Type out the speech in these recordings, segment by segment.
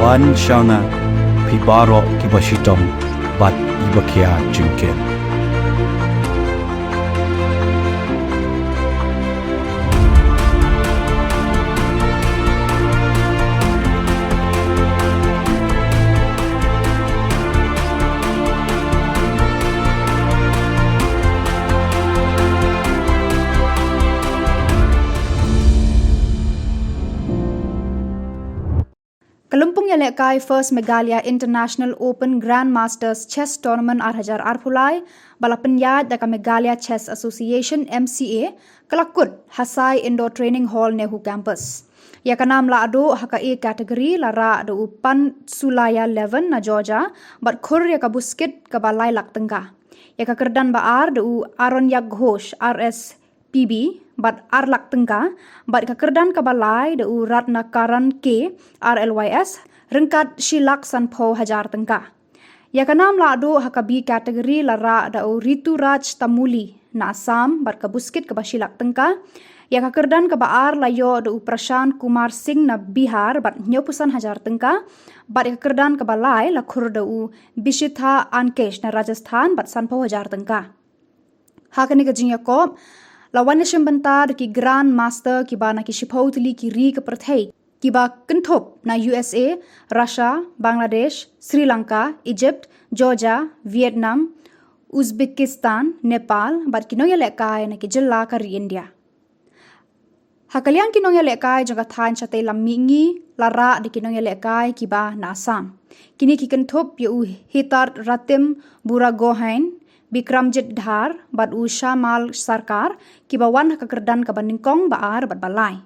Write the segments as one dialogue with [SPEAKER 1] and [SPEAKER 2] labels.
[SPEAKER 1] wan shanga pibaro kibashitong bat ibakia jinken.
[SPEAKER 2] Lympung ïalehkai first Meghalaya International Open Grandmasters Chess Tournament hajar arphulai bala pynïaid daka Meghalaya Chess Association MCA kalakut SAI Indoor Training Hall NEHU campus. Ya kanam Lahduh haka A kategori lara do Pantsulaia Levan na Georgia bat khur ya ka Buskit ka balai tyngka. Ya ka kyrdan baar do Aronyak Ghosh RSPB bat tyngka bat ka kyrdan ka balai do Ratnakaran K RLYS ryngkat Shillong hajar tyngka. Ya kanam Lahduh haka B kategori lara do Rituraj Tamuli na Assam bat ka Buskit ka tyngka. Ya ka kyrdan ka baar layo do Prashant Kumar Singh na Bihar bat hajar tyngka bat ka kyrdan ka balai la khur do Bishishtha Ankesh na Rajasthan bat hajar tyngka. Hakani ka Jingiakop lawan bentar ki Grandmaster ki ba na ki shipautli ki ri ka perthai ki ba kenthop na USA, Russia, Bangladesh, Sri Lanka, Egypt, Georgia, Vietnam, Uzbekistan, Nepal bat ki ïalehkai na ki Jylla ka ri India. Hakalian ki ïalehkai jaga than chate lamingi lara di ki ïalehkai ki ba na Assam. Kini ki kenthop yu hitar ratim buragohain Bikramjit dhar bat Shamal sarkar ki bawan kyrdan ka bandingkong baar bat balai.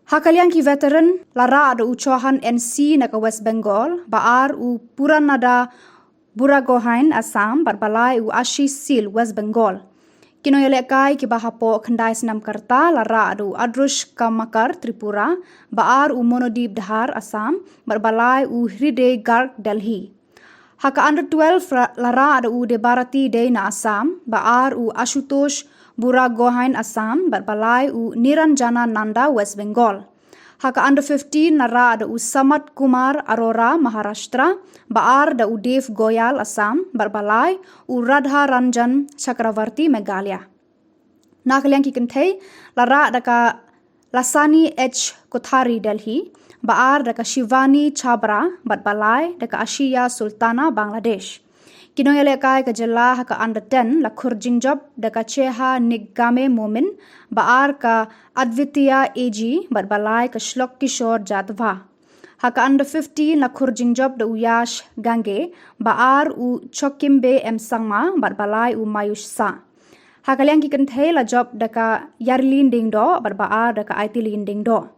[SPEAKER 2] Hakalian ki veteran lara ada ucohan NC na ka West Bengal baar puranada buragohain Assam bat balai ashi sil West Bengal. Kino ïalehkai ki bahapo khandai senam karta lara adu adrush kamakar Tripura baar monodip dhar Assam bat balai hriday garg Delhi. Haka under 12 lara ada de Barati de na Assam baar Ashutosh Buragohain Assam bat balai Niranjana Nanda West Bengal. Haka under 15 lara ada Samat Kumar Arora Maharashtra baar da Dev Goyal Assam bat balai Radha Ranjan Chakravarti Meghalaya. Nakalian ki kenthei lara ada ka Lasani H Kothari Delhi baar daka Shivani Chabra bat balai daka Ashiya Sultana Bangladesh. Kino ïalehkai ka Jylla haka under 10 la khur jingjab daka Cheha Nigame Momin baar ka Advitiya AG bat balai ka Shlok Kishore Jadva. Haka under 15 la khur jingjab da Yash Gange baar Chokimbe M Sangma bat balai Mayush Sa. Hakalian ki kenthei la job daka Yarlin Dingdo bat baar daka Aitilin Dingdo.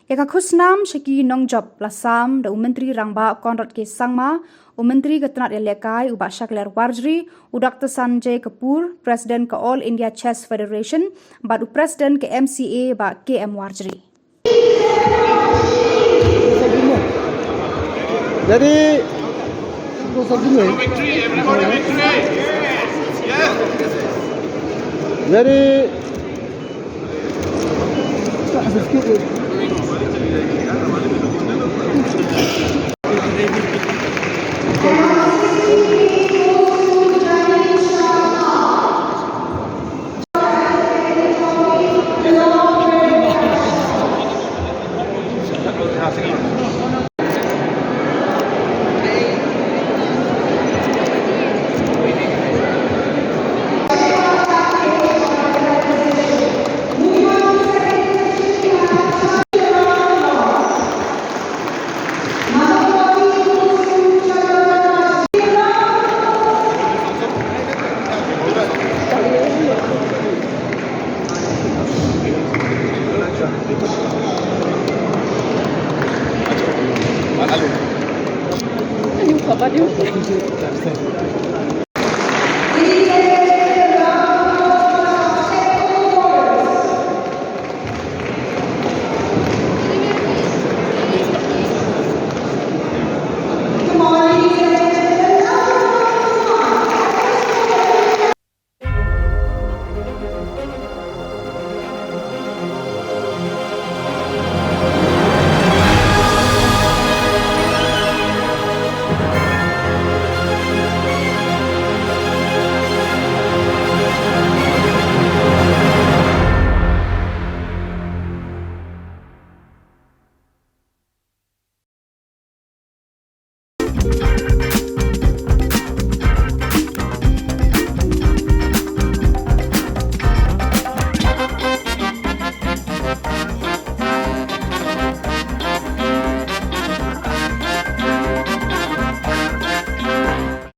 [SPEAKER 2] Yaka khusnam shaki nong job lasam da Myntri Rangbah Konrad K Sangma, Myntri Gatnat ïalehkai uba Shakliar Warjri, Dr. Sanjay Kapoor, President ka All India Chess Federation, bat President ka MCA ba KM Warjri.
[SPEAKER 3] Jadi
[SPEAKER 4] Apa dia?